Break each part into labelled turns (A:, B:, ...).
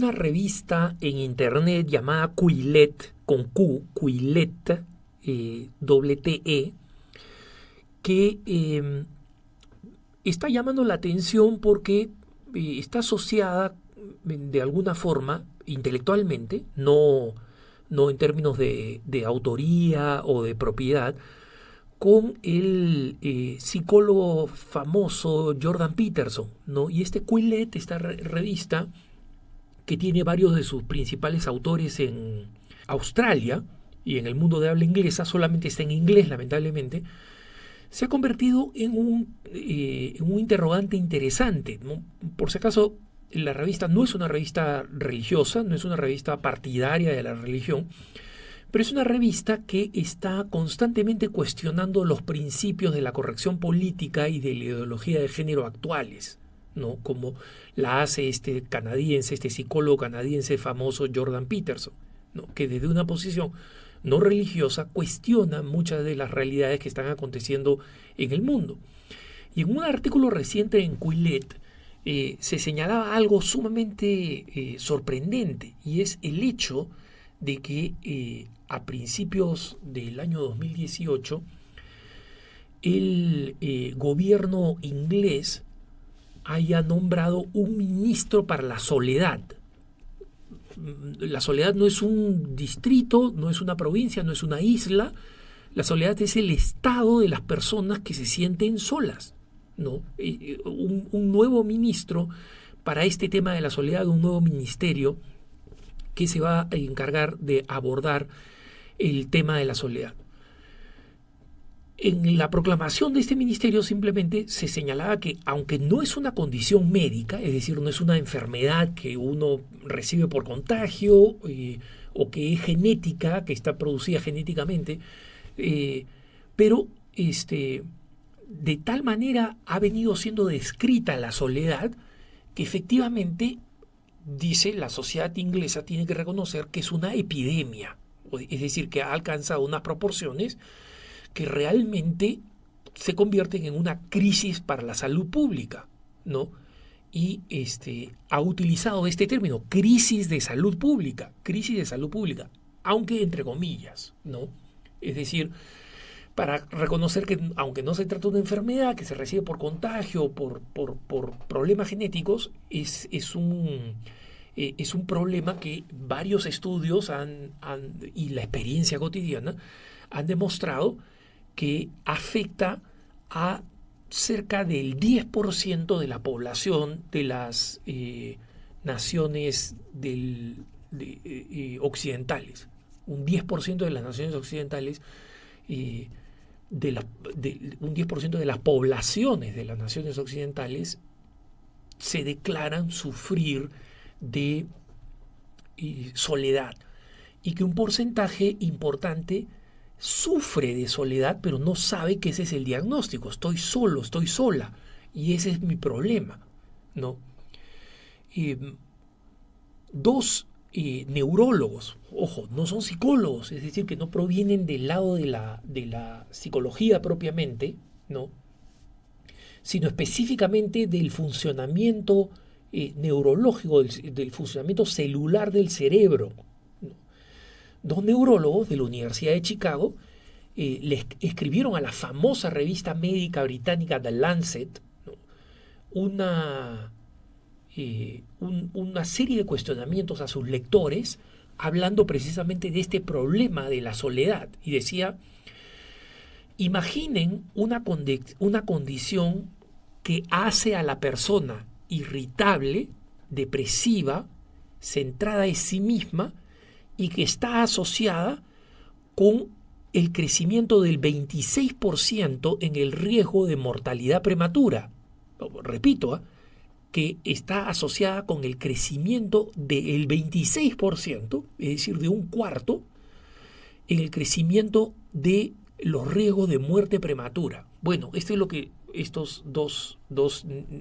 A: una revista en internet llamada Quillette, con Q, Quillette, doble T-E, que está llamando la atención porque está asociada de alguna forma intelectualmente, no en términos de autoría o de propiedad, con el psicólogo famoso Jordan Peterson, ¿no? Y este Quillette, esta revista, que tiene varios de sus principales autores en Australia y en el mundo de habla inglesa, solamente está en inglés, lamentablemente, se ha convertido en un interrogante interesante, ¿no? Por si acaso, la revista no es una revista religiosa, no es una revista partidaria de la religión, pero es una revista que está constantemente cuestionando los principios de la corrección política y de la ideología de género actuales, ¿no? Como la hace este canadiense, este psicólogo canadiense famoso Jordan Peterson, ¿no? Que desde una posición no religiosa cuestiona muchas de las realidades que están aconteciendo en el mundo. Y en un artículo reciente en Quillette se señalaba algo sumamente sorprendente, y es el hecho de que a principios del año 2018 el gobierno inglés haya nombrado un ministro para la soledad. La soledad no es un distrito, no es una provincia, no es una isla. La soledad es el estado de las personas que se sienten solas, ¿no? Un nuevo ministro para este tema de la soledad, un nuevo ministerio que se va a encargar de abordar el tema de la soledad. En la proclamación de este ministerio simplemente se señalaba que, aunque no es una condición médica, es decir, no es una enfermedad que uno recibe por contagio o que es genética, que está producida genéticamente, pero de tal manera ha venido siendo descrita la soledad que efectivamente, dice, la sociedad inglesa tiene que reconocer que es una epidemia, es decir, que ha alcanzado unas proporciones que realmente se convierten en una crisis para la salud pública, ¿no? Y ha utilizado este término, crisis de salud pública, aunque entre comillas, ¿no? Es decir, para reconocer que aunque no se trata de una enfermedad que se recibe por contagio, por problemas genéticos, es un problema que varios estudios y la experiencia cotidiana han demostrado que afecta a cerca del 10% de la población de las naciones occidentales. Un 10% de las naciones occidentales, un 10% de las poblaciones de las naciones occidentales se declaran sufrir de soledad, y que un porcentaje importante sufre de soledad, pero no sabe que ese es el diagnóstico. Estoy solo, estoy sola, y ese es mi problema, ¿no? Dos neurólogos, ojo, no son psicólogos, es decir, que no provienen del lado de la psicología propiamente, ¿no? Sino específicamente del funcionamiento neurológico, del funcionamiento celular del cerebro. Dos neurólogos de la Universidad de Chicago le escribieron a la famosa revista médica británica The Lancet, ¿no? una serie de cuestionamientos a sus lectores, hablando precisamente de este problema de la soledad. Y decía: imaginen una condición que hace a la persona irritable, depresiva, centrada en sí misma, y que está asociada con el crecimiento del 26% en el riesgo de mortalidad prematura. Repito, que está asociada con el crecimiento del 26%, es decir, de un cuarto, en el crecimiento de los riesgos de muerte prematura. Bueno, esto es lo que estos dos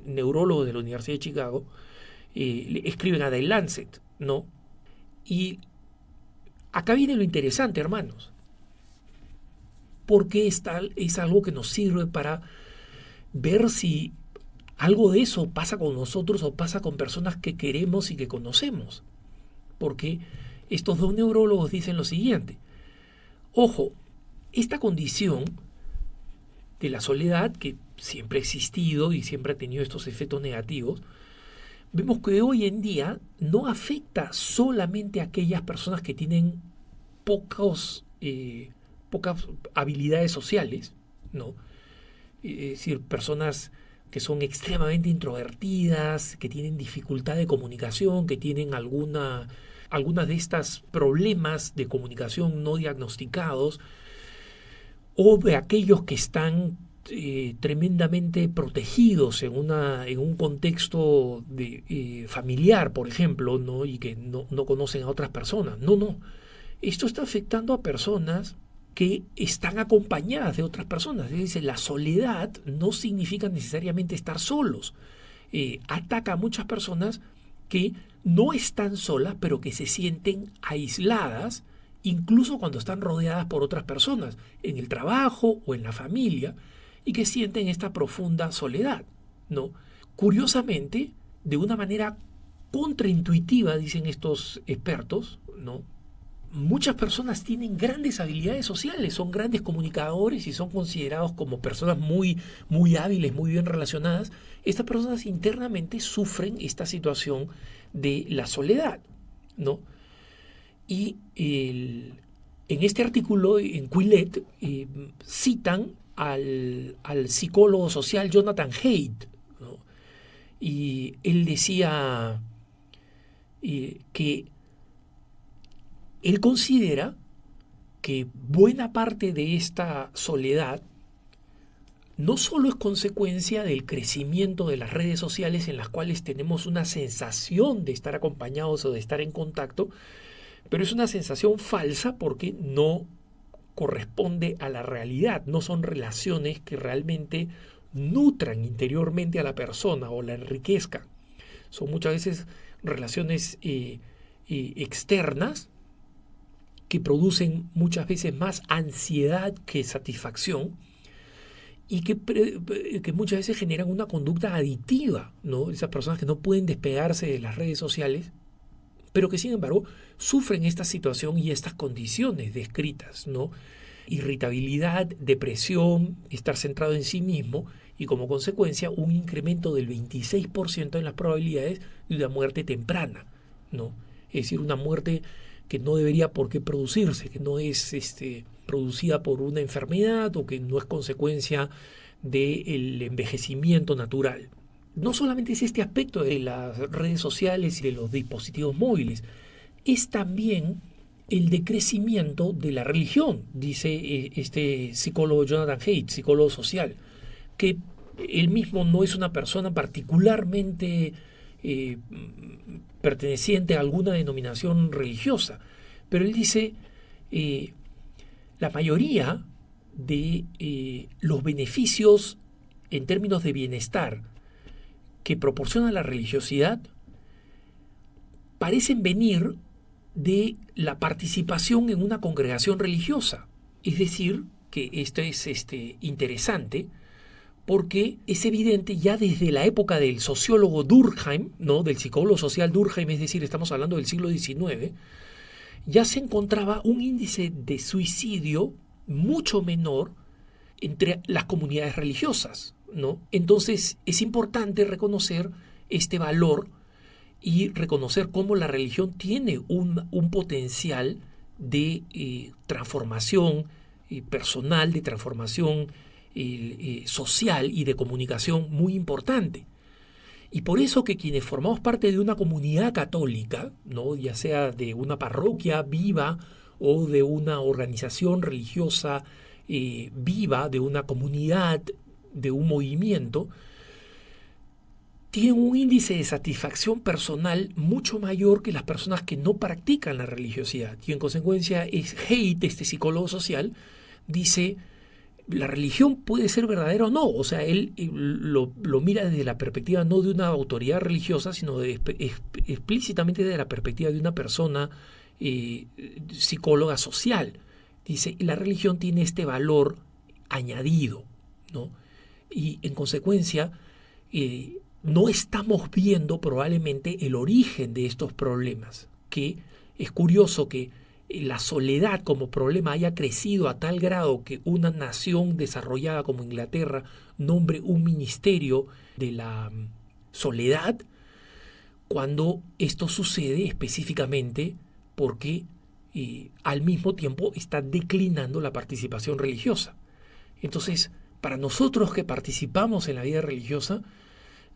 A: neurólogos de la Universidad de Chicago escriben a The Lancet, ¿no? Y acá viene lo interesante, hermanos, porque es algo que nos sirve para ver si algo de eso pasa con nosotros o pasa con personas que queremos y que conocemos. Porque estos dos neurólogos dicen lo siguiente. Ojo, esta condición de la soledad, que siempre ha existido y siempre ha tenido estos efectos negativos, vemos que hoy en día no afecta solamente a aquellas personas que tienen pocas habilidades sociales, ¿no? Es decir, personas que son extremadamente introvertidas, que tienen dificultad de comunicación, que tienen algunas de estas problemas de comunicación no diagnosticados, o de aquellos que están tremendamente protegidos en un contexto familiar, por ejemplo, ¿no? Y que no conocen a otras personas. No. Esto está afectando a personas que están acompañadas de otras personas. Es decir, la soledad no significa necesariamente estar solos. Ataca a muchas personas que no están solas, pero que se sienten aisladas, incluso cuando están rodeadas por otras personas, en el trabajo o en la familia, y que sienten esta profunda soledad, ¿no? Curiosamente, de una manera contraintuitiva, dicen estos expertos, ¿no? Muchas personas tienen grandes habilidades sociales, son grandes comunicadores y son considerados como personas muy, muy hábiles, muy bien relacionadas. Estas personas internamente sufren esta situación de la soledad, ¿no? Y en este artículo, en Quillette, citan al psicólogo social Jonathan Haidt, ¿no? Y él decía que él considera que buena parte de esta soledad no solo es consecuencia del crecimiento de las redes sociales en las cuales tenemos una sensación de estar acompañados o de estar en contacto, pero es una sensación falsa porque no corresponde a la realidad, no son relaciones que realmente nutran interiormente a la persona o la enriquezcan. Son muchas veces relaciones externas que producen muchas veces más ansiedad que satisfacción y que muchas veces generan una conducta adictiva, ¿no? Esas personas que no pueden despegarse de las redes sociales, pero que sin embargo sufren esta situación y estas condiciones descritas, ¿no? Irritabilidad, depresión, estar centrado en sí mismo y como consecuencia un incremento del 26% en las probabilidades de una muerte temprana, ¿no? Es decir, una muerte que no debería por qué producirse, que no es producida por una enfermedad o que no es consecuencia del envejecimiento natural. No solamente es este aspecto de las redes sociales y de los dispositivos móviles, es también el decrecimiento de la religión, dice este psicólogo Jonathan Haidt, psicólogo social, que él mismo no es una persona particularmente perteneciente a alguna denominación religiosa, pero él dice la mayoría de los beneficios en términos de bienestar que proporciona la religiosidad parecen venir de la participación en una congregación religiosa. Es decir, que esto es interesante porque es evidente ya desde la época del sociólogo Durkheim, ¿no? Del psicólogo social Durkheim, es decir, estamos hablando del siglo XIX, ya se encontraba un índice de suicidio mucho menor entre las comunidades religiosas, ¿no? Entonces es importante reconocer este valor y reconocer cómo la religión tiene un potencial de transformación personal, de transformación social y de comunicación muy importante. Y por eso que quienes formamos parte de una comunidad católica, ¿no? Ya sea de una parroquia viva o de una organización religiosa viva, de una comunidad, de un movimiento, tienen un índice de satisfacción personal mucho mayor que las personas que no practican la religiosidad. Y en consecuencia, Haidt, este psicólogo social, dice, la religión puede ser verdadera o no. O sea, él lo mira desde la perspectiva no de una autoridad religiosa, sino explícitamente desde la perspectiva de una persona psicóloga social. Dice, la religión tiene este valor añadido, ¿no? Y en consecuencia, no estamos viendo probablemente el origen de estos problemas, que es curioso que la soledad como problema haya crecido a tal grado que una nación desarrollada como Inglaterra nombre un ministerio de la soledad, cuando esto sucede específicamente porque al mismo tiempo está declinando la participación religiosa. Entonces, para nosotros que participamos en la vida religiosa,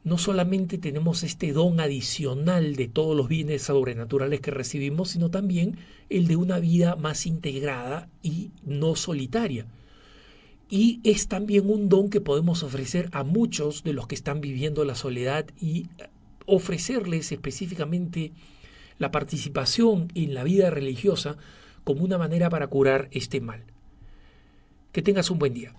A: no solamente tenemos este don adicional de todos los bienes sobrenaturales que recibimos, sino también el de una vida más integrada y no solitaria. Y es también un don que podemos ofrecer a muchos de los que están viviendo la soledad y ofrecerles específicamente la participación en la vida religiosa como una manera para curar este mal. Que tengas un buen día.